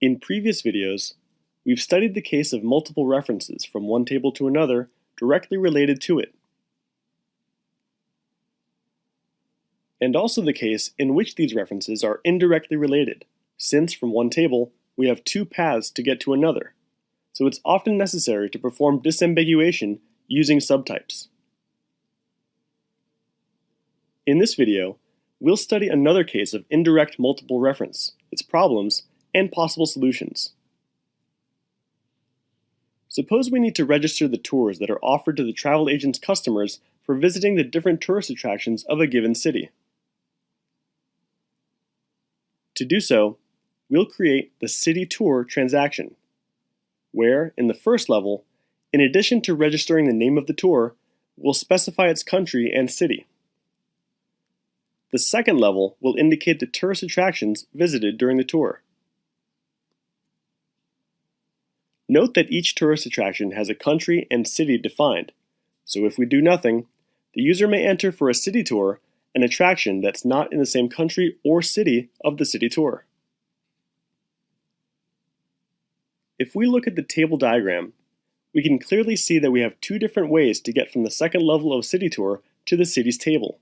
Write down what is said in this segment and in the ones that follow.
In previous videos, we've studied the case of multiple references from one table to another directly related to it, and also the case in which these references are indirectly related, since from one table we have two paths to get to another, so it's often necessary to perform disambiguation using subtypes. In this video, we'll study another case of indirect multiple reference, its problems, and possible solutions. Suppose we need to register the tours that are offered to the travel agent's customers for visiting the different tourist attractions of a given city. To do so, we'll create the city tour transaction, where, in the first level, in addition to registering the name of the tour, we'll specify its country and city. The second level will indicate the tourist attractions visited during the tour. Note that each tourist attraction has a country and city defined, so if we do nothing, the user may enter for a city tour an attraction that's not in the same country or city of the city tour. If we look at the table diagram, we can clearly see that we have two different ways to get from the second level of city tour to the city's table.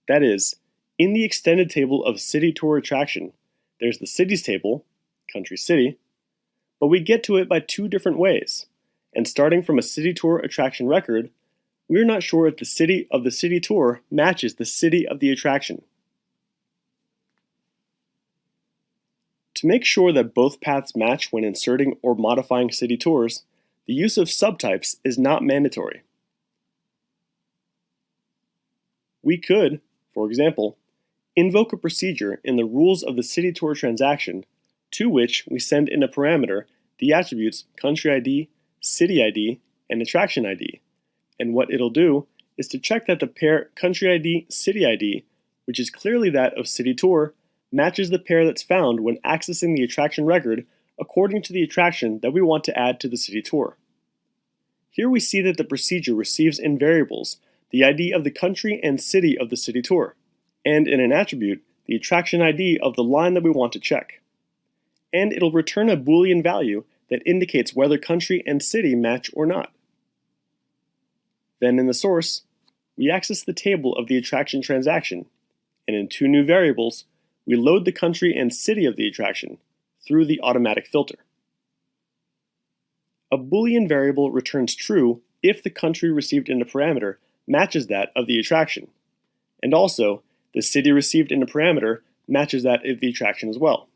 That is, in the extended table of city tour attraction, there's the cities table, country city, but we get to it by two different ways, and starting from a city tour attraction record, we're not sure if the city of the city tour matches the city of the attraction. To make sure that both paths match when inserting or modifying city tours, the use of subtypes is not mandatory. We could, for example, invoke a procedure in the rules of the city tour transaction to which we send in a parameter the attributes country ID, city ID, and attraction ID. And what it'll do is to check that the pair country ID, city ID, which is clearly that of city tour, matches the pair that's found when accessing the attraction record according to the attraction that we want to add to the city tour. Here we see that the procedure receives in variables the ID of the country and city of the city tour, and in an attribute, the attraction ID of the line that we want to check. And it'll return a Boolean value that indicates whether country and city match or not. Then in the source, we access the table of the attraction transaction, and in two new variables, we load the country and city of the attraction through the automatic filter. A Boolean variable returns true if the country received in a parameter matches that of the attraction, and also the city received in a parameter matches that of the attraction as well.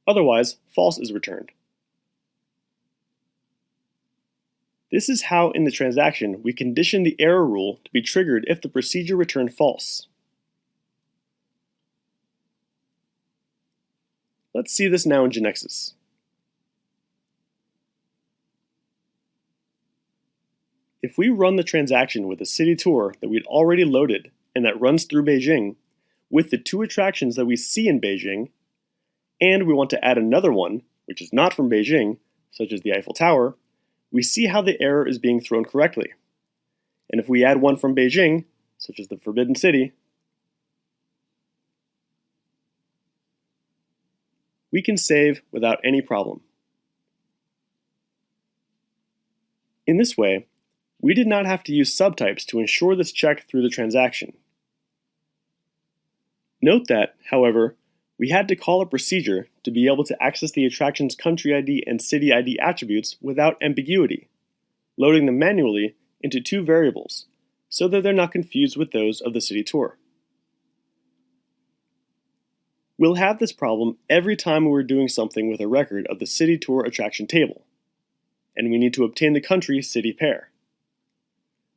Otherwise, false is returned. This is how in the transaction we condition the error rule to be triggered if the procedure returned false. Let's see this now in GeneXus. If we run the transaction with a city tour that we'd already loaded and that runs through Beijing, with the two attractions that we see in Beijing, and we want to add another one, which is not from Beijing, such as the Eiffel Tower, we see how the error is being thrown correctly. And if we add one from Beijing, such as the Forbidden City, we can save without any problem. In this way, we did not have to use subtypes to ensure this check through the transaction. Note that, however, we had to call a procedure to be able to access the attraction's country ID and city ID attributes without ambiguity, loading them manually into two variables, so that they're not confused with those of the city tour. We'll have this problem every time we're doing something with a record of the city tour attraction table, and we need to obtain the country-city pair.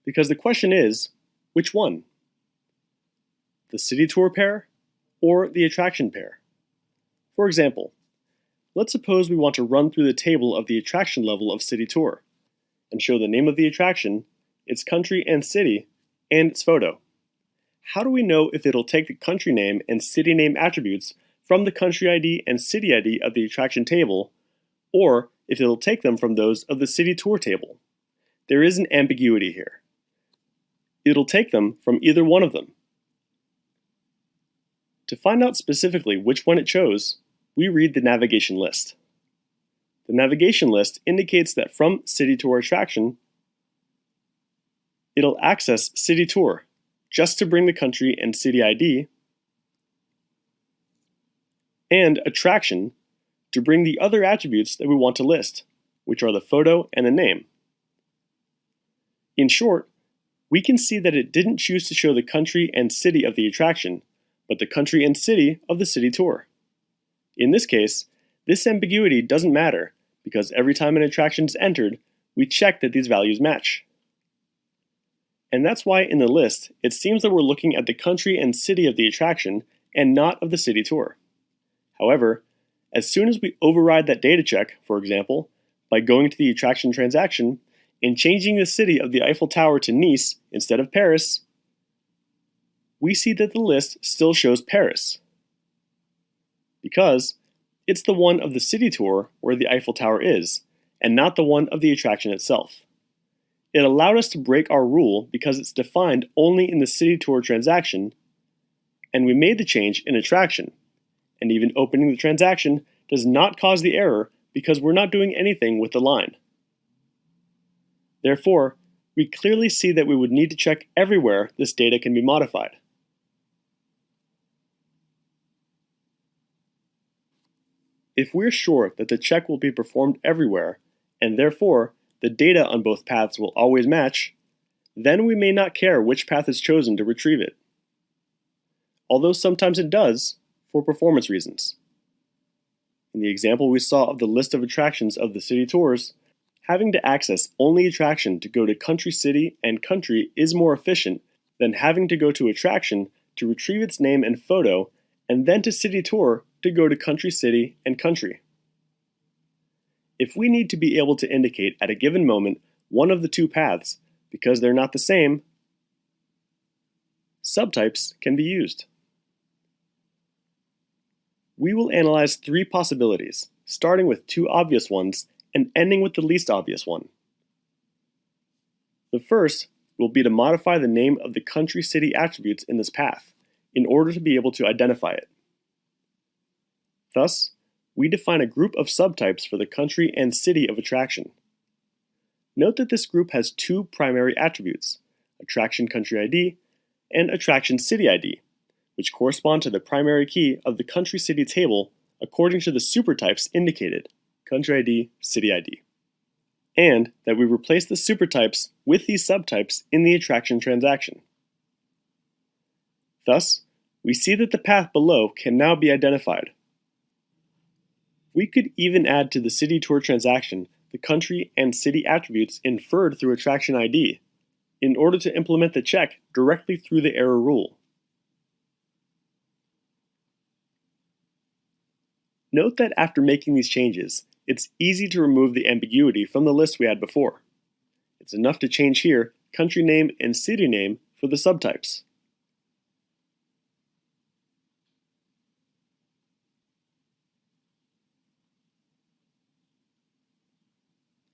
Because the question is, which one? The city tour pair or the attraction pair? For example, let's suppose we want to run through the table of the attraction level of city tour and show the name of the attraction, its country and city, and its photo. How do we know if it'll take the country name and city name attributes from the country ID and city ID of the attraction table, or if it'll take them from those of the city tour table? There is an ambiguity here. It'll take them from either one of them. To find out specifically which one it chose, we read the navigation list. The navigation list indicates that from City Tour Attraction, it'll access City Tour just to bring the country and city ID, and Attraction to bring the other attributes that we want to list, which are the photo and the name. In short, we can see that it didn't choose to show the country and city of the attraction, but the country and city of the city tour. In this case, this ambiguity doesn't matter because every time an attraction is entered, we check that these values match. And that's why in the list, it seems that we're looking at the country and city of the attraction and not of the city tour. However, as soon as we override that data check, for example, by going to the attraction transaction and changing the city of the Eiffel Tower to Nice instead of Paris, we see that the list still shows Paris, because it's the one of the city tour where the Eiffel Tower is, and not the one of the attraction itself. It allowed us to break our rule because it's defined only in the city tour transaction, and we made the change in attraction, and even opening the transaction does not cause the error because we're not doing anything with the line. Therefore, we clearly see that we would need to check everywhere this data can be modified. If we're sure that the check will be performed everywhere, and therefore the data on both paths will always match, then we may not care which path is chosen to retrieve it. Although sometimes it does, for performance reasons. In the example we saw of the list of attractions of the city tours, having to access only attraction to go to country, city, and country is more efficient than having to go to attraction to retrieve its name and photo, and then to city tour to go to country, city, and country. If we need to be able to indicate at a given moment one of the two paths because they're not the same, subtypes can be used. We will analyze three possibilities, starting with two obvious ones and ending with the least obvious one. The first will be to modify the name of the country-city attributes in this path in order to be able to identify it. Thus, we define a group of subtypes for the country and city of attraction. Note that this group has two primary attributes, attraction country ID and attraction city ID, which correspond to the primary key of the country-city table according to the supertypes indicated, country ID, city ID, and that we replace the supertypes with these subtypes in the attraction transaction. Thus, we see that the path below can now be identified. We could even add to the city tour transaction the country and city attributes inferred through attraction ID in order to implement the check directly through the error rule. Note that after making these changes, it's easy to remove the ambiguity from the list we had before. It's enough to change here country name and city name for the subtypes.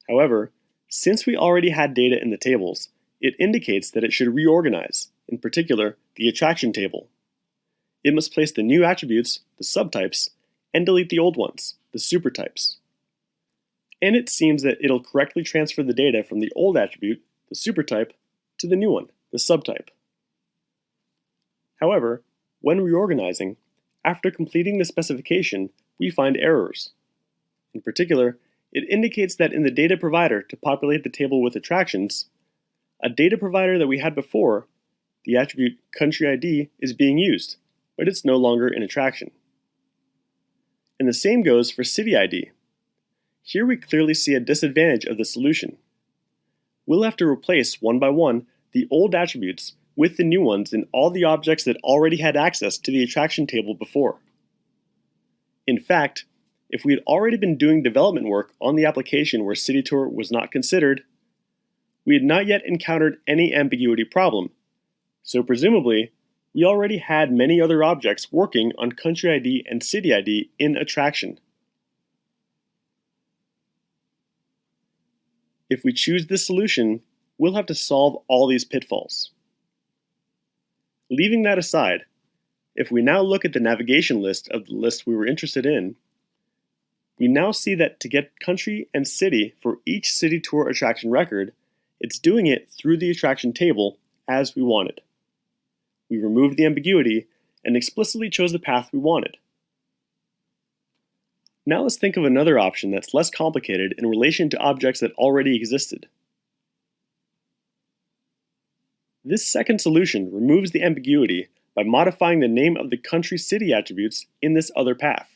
However, since we already had data in the tables, it indicates that it should reorganize, in particular, the attraction table. It must place the new attributes, the subtypes, and delete the old ones, the supertypes. And it seems that it'll correctly transfer the data from the old attribute, the supertype, to the new one, the subtype. However, when reorganizing, after completing the specification, we find errors. In particular, it indicates that in the data provider to populate the table with attractions, a data provider that we had before, the attribute country ID, is being used, but it's no longer in attraction. And the same goes for city ID. Here we clearly see a disadvantage of the solution. We'll have to replace one by one the old attributes with the new ones in all the objects that already had access to the attraction table before. In fact, if we had already been doing development work on the application where City Tour was not considered, we had not yet encountered any ambiguity problem, so presumably, we already had many other objects working on country ID and city ID in attraction. If we choose this solution, we'll have to solve all these pitfalls. Leaving that aside, if we now look at the navigation list of the list we were interested in, we now see that to get country and city for each city tour attraction record, it's doing it through the attraction table as we wanted. We removed the ambiguity and explicitly chose the path we wanted. Now let's think of another option that's less complicated in relation to objects that already existed. This second solution removes the ambiguity by modifying the name of the country-city attributes in this other path.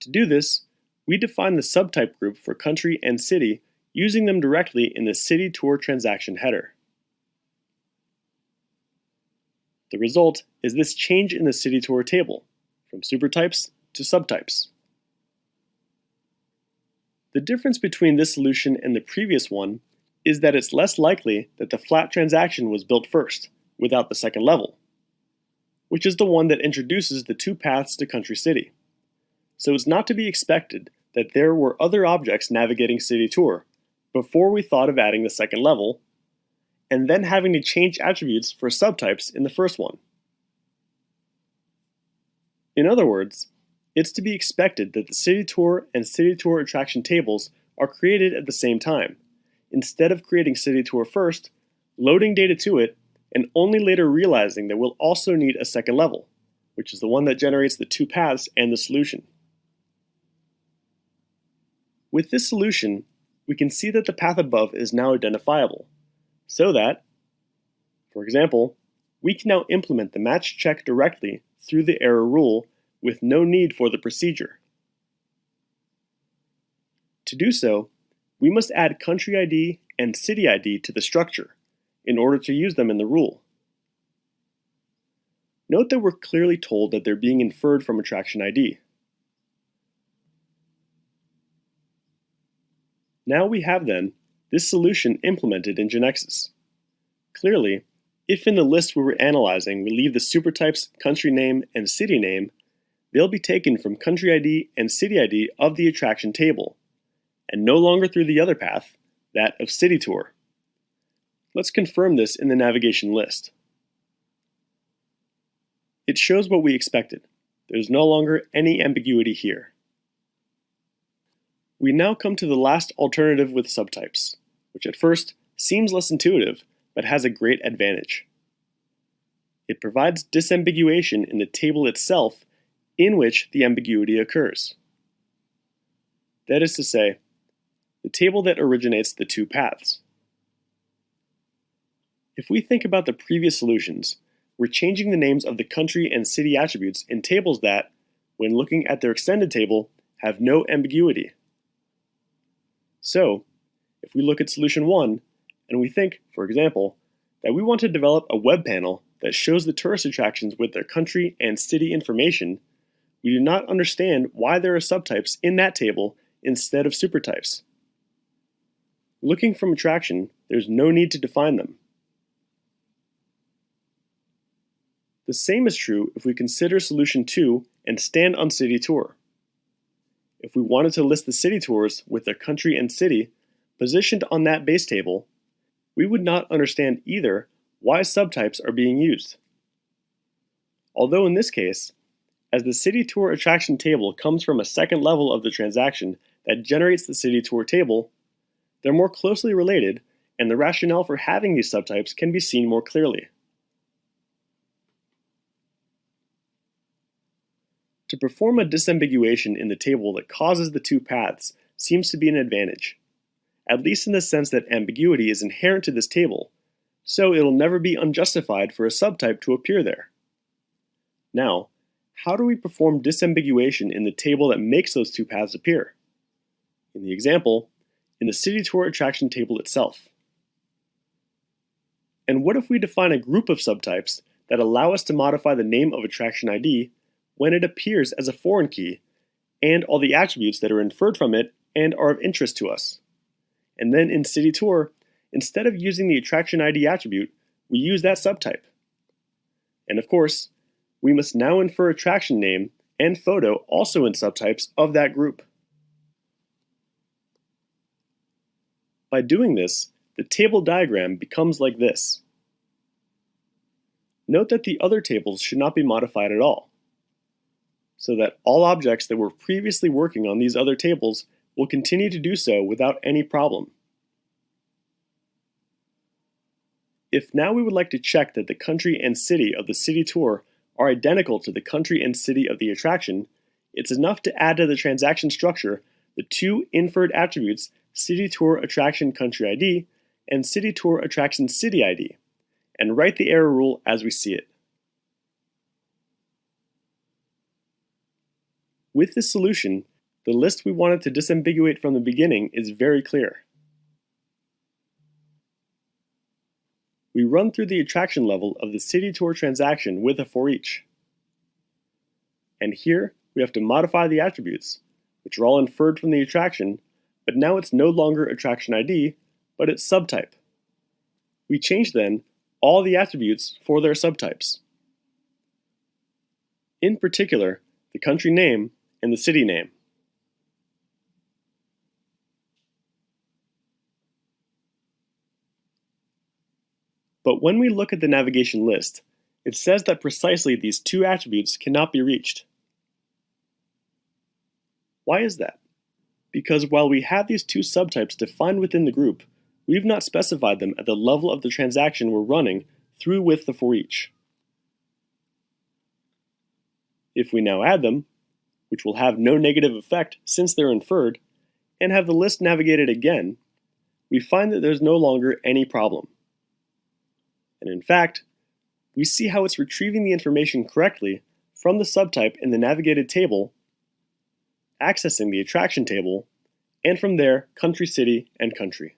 To do this, we define the subtype group for country and city using them directly in the city tour transaction header. The result is this change in the city tour table, from supertypes to subtypes. The difference between this solution and the previous one is that it's less likely that the flat transaction was built first, without the second level, which is the one that introduces the two paths to country city. So it's not to be expected that there were other objects navigating city tour before we thought of adding the second level, and then having to change attributes for subtypes in the first one. In other words, it's to be expected that the city tour and city tour attraction tables are created at the same time, instead of creating city tour first, loading data to it, and only later realizing that we'll also need a second level, which is the one that generates the two paths and the solution. With this solution, we can see that the path above is now identifiable, so that, for example, we can now implement the match check directly through the error rule with no need for the procedure. To do so, we must add country ID and city ID to the structure in order to use them in the rule. Note that we're clearly told that they're being inferred from attraction ID. Now we have, then, this solution implemented in GeneXus. Clearly, if in the list we were analyzing we leave the supertypes country name and city name, they'll be taken from country ID and city ID of the attraction table, and no longer through the other path, that of city tour. Let's confirm this in the navigation list. It shows what we expected. There's no longer any ambiguity here. We now come to the last alternative with subtypes, which at first seems less intuitive, but has a great advantage. It provides disambiguation in the table itself in which the ambiguity occurs. That is to say, the table that originates the two paths. If we think about the previous solutions, we're changing the names of the country and city attributes in tables that, when looking at their extended table, have no ambiguity. So, if we look at solution 1, and we think, for example, that we want to develop a web panel that shows the tourist attractions with their country and city information, we do not understand why there are subtypes in that table instead of supertypes. Looking from attraction, there's no need to define them. The same is true if we consider solution 2 and stand on city tour. If we wanted to list the city tours with their country and city positioned on that base table, we would not understand either why subtypes are being used. Although in this case, as the city tour attraction table comes from a second level of the transaction that generates the city tour table, they're more closely related, and the rationale for having these subtypes can be seen more clearly. To perform a disambiguation in the table that causes the two paths seems to be an advantage, at least in the sense that ambiguity is inherent to this table, so it'll never be unjustified for a subtype to appear there. Now, how do we perform disambiguation in the table that makes those two paths appear? In the example, in the city tour attraction table itself. And what if we define a group of subtypes that allow us to modify the name of attraction ID when it appears as a foreign key, and all the attributes that are inferred from it and are of interest to us? And then in city tour, instead of using the attraction ID attribute, we use that subtype. And of course, we must now infer attraction name and photo also in subtypes of that group. By doing this, the table diagram becomes like this. Note that the other tables should not be modified at all. so that all objects that were previously working on these other tables will continue to do so without any problem. If now we would like to check that the country and city of the city tour are identical to the country and city of the attraction, it's enough to add to the transaction structure the two inferred attributes City Tour Attraction Country ID and City Tour Attraction City ID, and write the error rule as we see it. With this solution, the list we wanted to disambiguate from the beginning is very clear. We run through the attraction level of the City Tour transaction with a for each. And here, we have to modify the attributes, which are all inferred from the attraction, but now it's no longer attraction ID, but its subtype. We change then all the attributes for their subtypes. In particular, the country name and the city name. But when we look at the navigation list, it says that precisely these two attributes cannot be reached. Why is that? Because while we have these two subtypes defined within the group, we've not specified them at the level of the transaction we're running through with the for each. If we now add them, which will have no negative effect since they're inferred, and have the list navigated again, we find that there's no longer any problem. And in fact, we see how it's retrieving the information correctly from the subtype in the navigated table, accessing the attraction table, and from there, country, city, and country.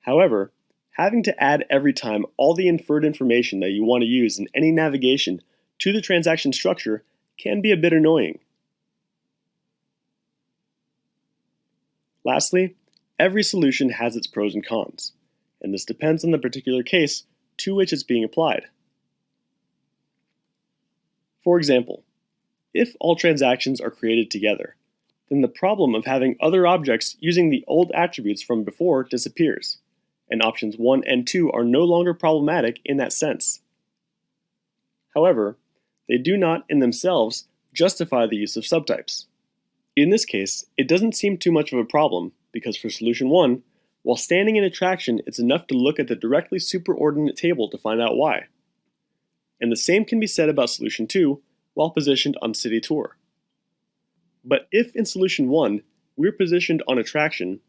However, having to add every time all the inferred information that you want to use in any navigation to the transaction structure can be a bit annoying. Lastly, every solution has its pros and cons, and this depends on the particular case to which it's being applied. For example, if all transactions are created together, then the problem of having other objects using the old attributes from before disappears, and options 1 and 2 are no longer problematic in that sense. However, they do not, in themselves, justify the use of subtypes. In this case, it doesn't seem too much of a problem, because for solution 1, while standing in attraction, it's enough to look at the directly superordinate table to find out why. And the same can be said about solution 2, while positioned on City Tour. But if in solution 1, we're positioned on attraction,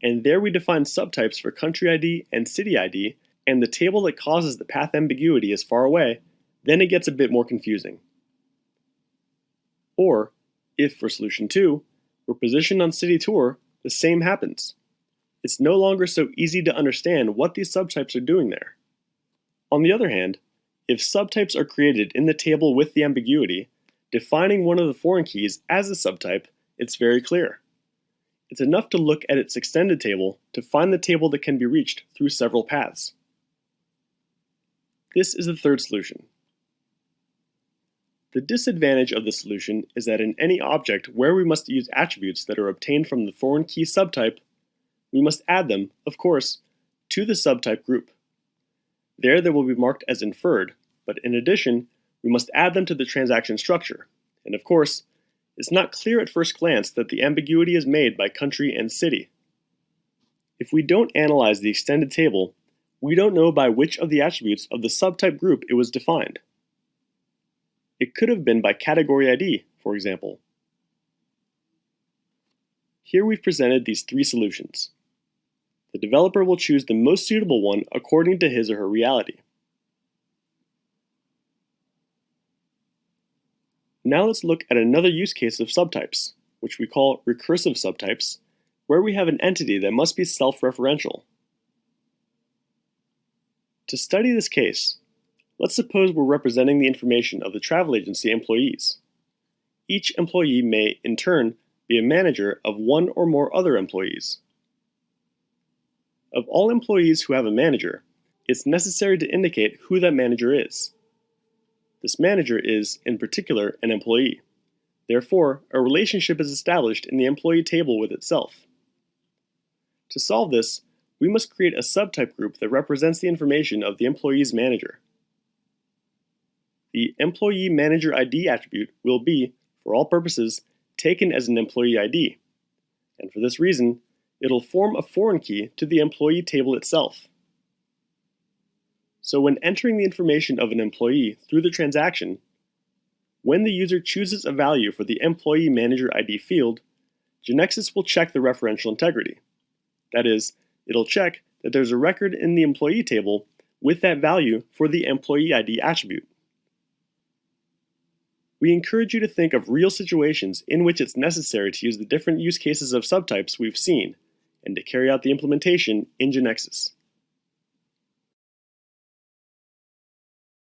and there we define subtypes for country ID and city ID, and the table that causes the path ambiguity is far away, then it gets a bit more confusing. Or, if for solution 2, we're positioned on City Tour, the same happens. It's no longer so easy to understand what these subtypes are doing there. On the other hand, if subtypes are created in the table with the ambiguity, defining one of the foreign keys as a subtype, it's very clear. It's enough to look at its extended table to find the table that can be reached through several paths. This is the third solution. The disadvantage of this solution is that in any object where we must use attributes that are obtained from the foreign key subtype, we must add them, of course, to the subtype group. There they will be marked as inferred, but in addition, we must add them to the transaction structure. And of course, it's not clear at first glance that the ambiguity is made by country and city. If we don't analyze the extended table, we don't know by which of the attributes of the subtype group it was defined. It could have been by category ID, for example. Here we've presented these three solutions. The developer will choose the most suitable one according to his or her reality. Now let's look at another use case of subtypes, which we call recursive subtypes, where we have an entity that must be self-referential. To study this case, let's suppose we're representing the information of the travel agency employees. Each employee may, in turn, be a manager of one or more other employees. Of all employees who have a manager, it's necessary to indicate who that manager is. This manager is, in particular, an employee. Therefore, a relationship is established in the employee table with itself. To solve this, we must create a subtype group that represents the information of the employee's manager. the employee manager ID attribute will be, for all purposes, taken as an employee ID, and for this reason, it'll form a foreign key to the employee table itself. So when entering the information of an employee through the transaction, when the user chooses a value for the employee manager ID field, GeneXus will check the referential integrity. That is, it'll check that there's a record in the employee table with that value for the employee ID attribute. We encourage you to think of real situations in which it's necessary to use the different use cases of subtypes we've seen, and to carry out the implementation in GeneXus.